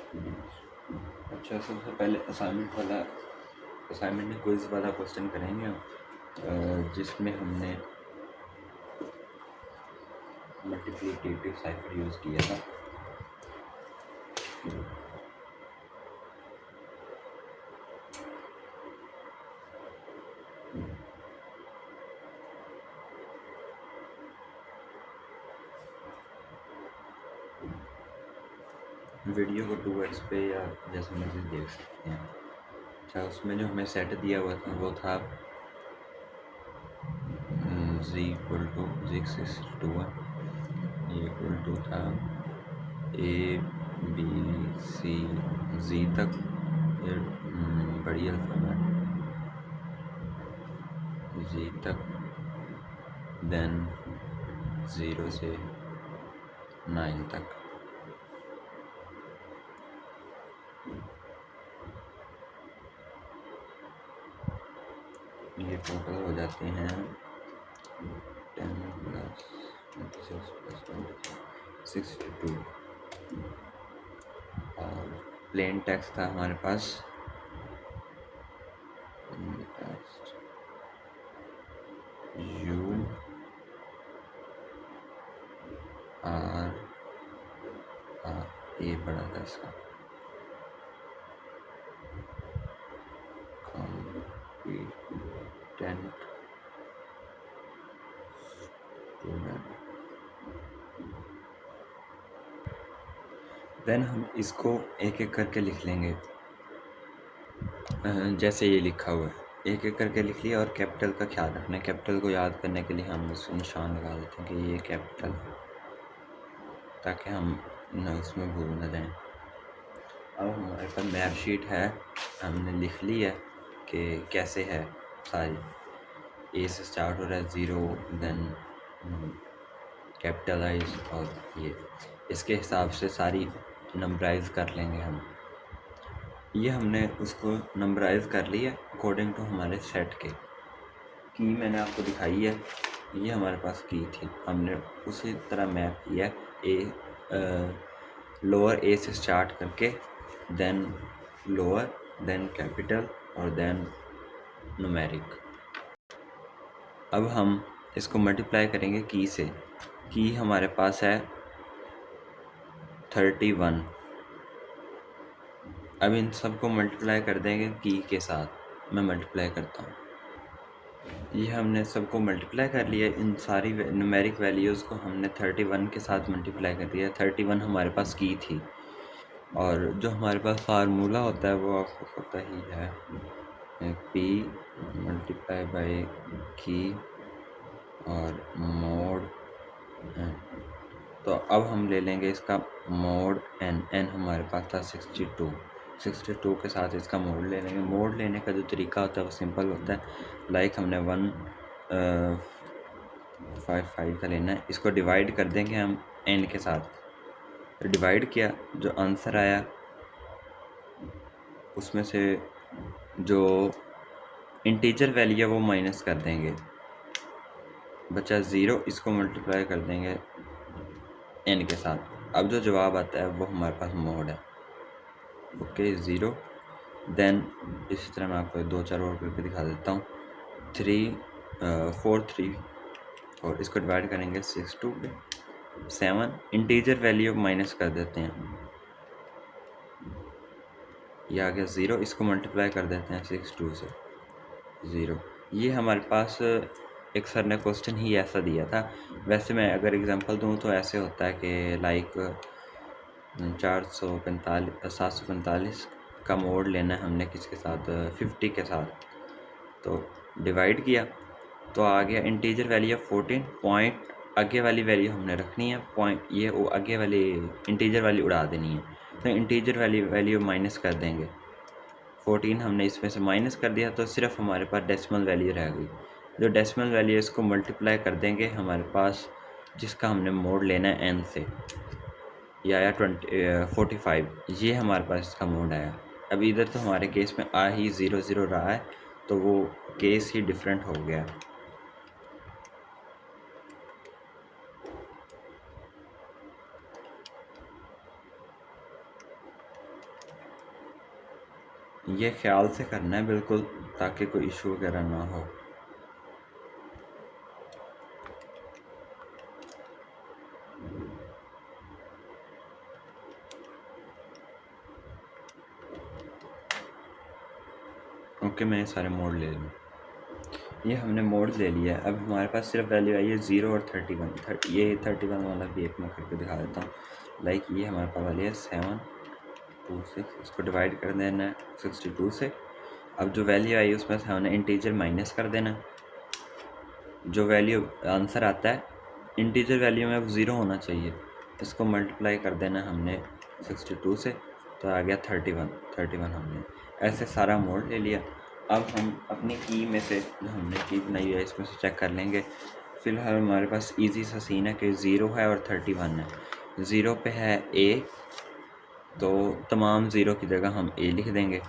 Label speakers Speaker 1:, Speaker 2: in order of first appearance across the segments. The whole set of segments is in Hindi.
Speaker 1: अच्छा, सबसे पहले असाइनमेंट में क्विज वाला क्वेश्चन करेंगे, जिसमें हमने मल्टीप्लिकेटिव साइफर यूज़ किया था। वीडियो को 2x पे या जैसे मर्जी देख सकते हैं। अच्छा, उसमें जो हमें सेट दिया हुआ था वो था z इक्वल टू z621, ये इक्वल टू था a b c z तक, ये बड़ी अल्फ़ाबेट z तक, देन 0 से 9 तक। ये टोटल हो जाते हैं 10 प्लस 26 प्लस 26 62। और प्लेन टेक्स्ट था हमारे पास टेक्स्ट u r a पड़ा था इसका कॉम्पिटेंट स्टूडेंट। देन हम इसको एक एक करके लिख लेंगे, जैसे ये लिखा हुआ है एक एक करके लिख लिया। और कैपिटल का ख्याल रखना है, कैपिटल को याद करने के लिए हम इसको निशान लगा देते हैं कि ये कैपिटल, ताकि हम न उसमें भूल न जाएं। अब हमारे पास मैप शीट है, हमने लिख ली है कि कैसे है सारी। ए से स्टार्ट हो रहा है 0, देन कैपिटलाइज, और ये इसके हिसाब से सारी नंबराइज कर लेंगे हम। ये हमने उसको नंबराइज कर लिया अकॉर्डिंग टू हमारे सेट के। की मैंने आपको दिखाई है, ये हमारे पास की थी, हमने उसी तरह मैप किया ए लोअर ए से स्टार्ट करके, देन लोअर, देन कैपिटल, और देन न्यूमेरिक। अब हम इसको मल्टीप्लाई करेंगे की से। की हमारे पास है 31। अब इन सबको मल्टीप्लाई कर देंगे की के साथ। मैं मल्टीप्लाई करता हूँ, ये हमने सबको मल्टीप्लाई कर लिया। इन सारी न्यूमेरिक वैल्यूज़ को हमने 31 के साथ मल्टीप्लाई कर दिया। 31 हमारे पास की थी, और जो हमारे पास फार्मूला होता है वो आपको पता ही है, p मल्टीप्लाई बाय की और मोड n। तो अब हम ले लेंगे इसका मोड n। n हमारे पास था 62, 62 के साथ इसका मोड ले लेंगे। मोड लेने का जो तरीका होता है वो सिंपल होता है, लाइक हमने 155 का लेना है, इसको डिवाइड कर देंगे हम n के साथ। डिवाइड किया, जो आंसर आया उसमें से जो इंटीजर वैल्यू है वो माइनस कर देंगे, बचा 0, इसको मल्टीप्लाई कर देंगे n के साथ। अब जो जवाब आता है वो हमारे पास मोड है। ओके, 0। देन इसी तरह मैं आपको 2-4 और करके दिखा देता हूँ। 4 3 और इसको डिवाइड करेंगे 62 पे, 7 इंटीजर वैल्यू माइनस कर देते हैं, ये आ गया 0। इसको मल्टीप्लाई कर देते हैं 62 से, 0। ये हमारे पास एक सर ने क्वेश्चन ही ऐसा दिया था। वैसे मैं अगर एग्जांपल दूं तो ऐसे होता है कि लाइक 745 का मोड लेना है हमने किसके साथ, 50 के साथ। तो डिवाइड किया तो आ गया इंटीजर वैल्यू 14 पॉइंट, आगे वाली वैल्यू हमने रखनी है पॉइंट, ये वो आगे वाली इंटीजर वाली उड़ा देनी है। तो इंटीजर वाली वैल्यू माइनस कर देंगे, 14 हमने इसमें से माइनस कर दिया, तो सिर्फ हमारे पास डेसिमल वैल्यू रह गई। जो डेसिमल वैल्यू इसको मल्टीप्लाई कर देंगे हमारे पास, जिसका हमने मोड लेना है n से, ये आया 45, ये हमारे पास इसका मोड आया। अब इधर तो हमारे केस में आ ही 0 रहा है, तो वो केस ही डिफरेंट हो गया। ये ख्याल से करना है बिल्कुल, ताकि कोई इशू वगैरह ना हो। ओके, मैं ये सारे मोड ले लूँ। ये हमने मोड ले लिया है। अब हमारे पास सिर्फ वैल्यू आई है 0 और 31। ये 31 वाला भी एक मैं करके दिखा देता हूँ। लाइक ये हमारे पास वाली है 726, इसको डिवाइड कर देना है 62 से। अब जो वैल्यू आई उसमें से हमने इंटीजर माइनस कर देना है। जो वैल्यू आंसर आता है इंटीजर वैल्यू में अब 0 होना चाहिए, इसको मल्टीप्लाई कर देना हमने 62 से, तो आ गया 31 हमने ऐसे सारा मोड ले लिया। अब हम अपनी की में से जो हमने की बनाई है इसमें से चेक कर लेंगे। फ़िलहाल हमारे पास इजी सा सीन है कि 0 है और 31 है। 0 पे है ए, तो तमाम ज़ीरो की जगह हम ए लिख देंगे,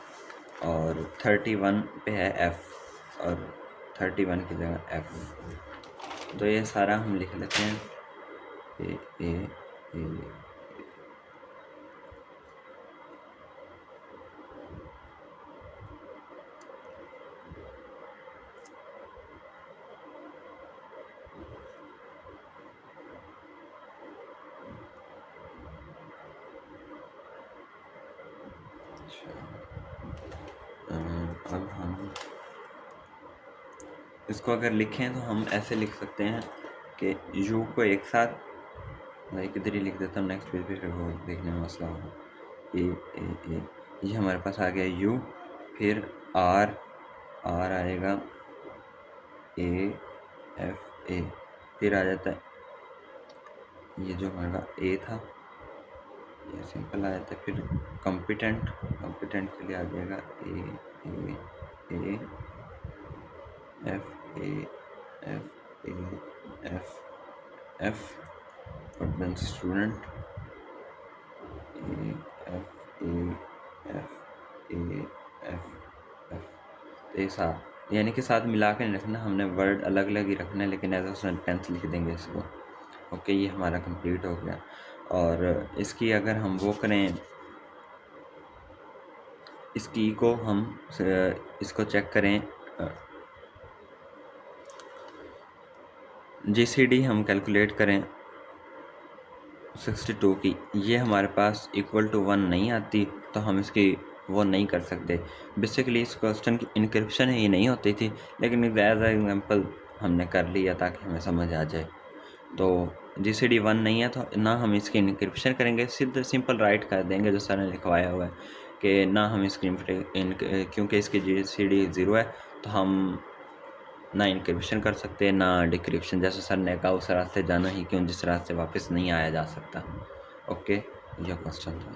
Speaker 1: और 31 पे है एफ़ और 31 की जगह एफ़। तो ये सारा हम लिख लेते हैं ए। अब हम इसको अगर लिखें तो हम ऐसे लिख सकते हैं कि u को एक साथ, लाइक इधर ही लिख देता हूँ, नेक्स्ट पेज पे फिर वो देखने में मसला होगा। ए ये हमारे पास आ गया u, फिर r आएगा ए एफ ए, फिर आ जाता है ये जो हमारा ए था ये सिंपल आ जाता है, फिर कॉम्पिटेंट के लिए आ जाएगा ए एफ एफ और देन स्टूडेंट एफ साथ, यानी कि साथ मिला के नहीं रखना, हमने वर्ड अलग अलग ही रखना है, लेकिन एज अ सेंटेंस लिख देंगे इसको। ओके, ये हमारा कंप्लीट हो गया। और इसकी अगर हम वो करें, इसकी को हम इसको चेक करें, जीसीडी हम कैलकुलेट करें 62 की, ये हमारे पास इक्वल टू 1 नहीं आती, तो हम इसकी वो नहीं कर सकते। बेसिकली इस क्वेश्चन की इनक्रिप्शन ही नहीं होती थी, लेकिन एज एग्जाम्पल हमने कर लिया ताकि हमें समझ आ जाए। तो जीसीडी 1 नहीं है तो ना हम इसकी इनक्रिप्शन करेंगे, सीधे सिंपल राइट कर देंगे जो सर ने लिखवाया हुआ है कि ना हम इसकी क्योंकि इसकी जीसीडी 0 है, तो हम ना इनक्रिप्शन कर सकते ना डिक्रिप्शन। जैसे सर ने कहा उस रास्ते जाना ही क्यों जिस रास्ते वापस नहीं आया जा सकता। ओके, यह क्वेश्चन था।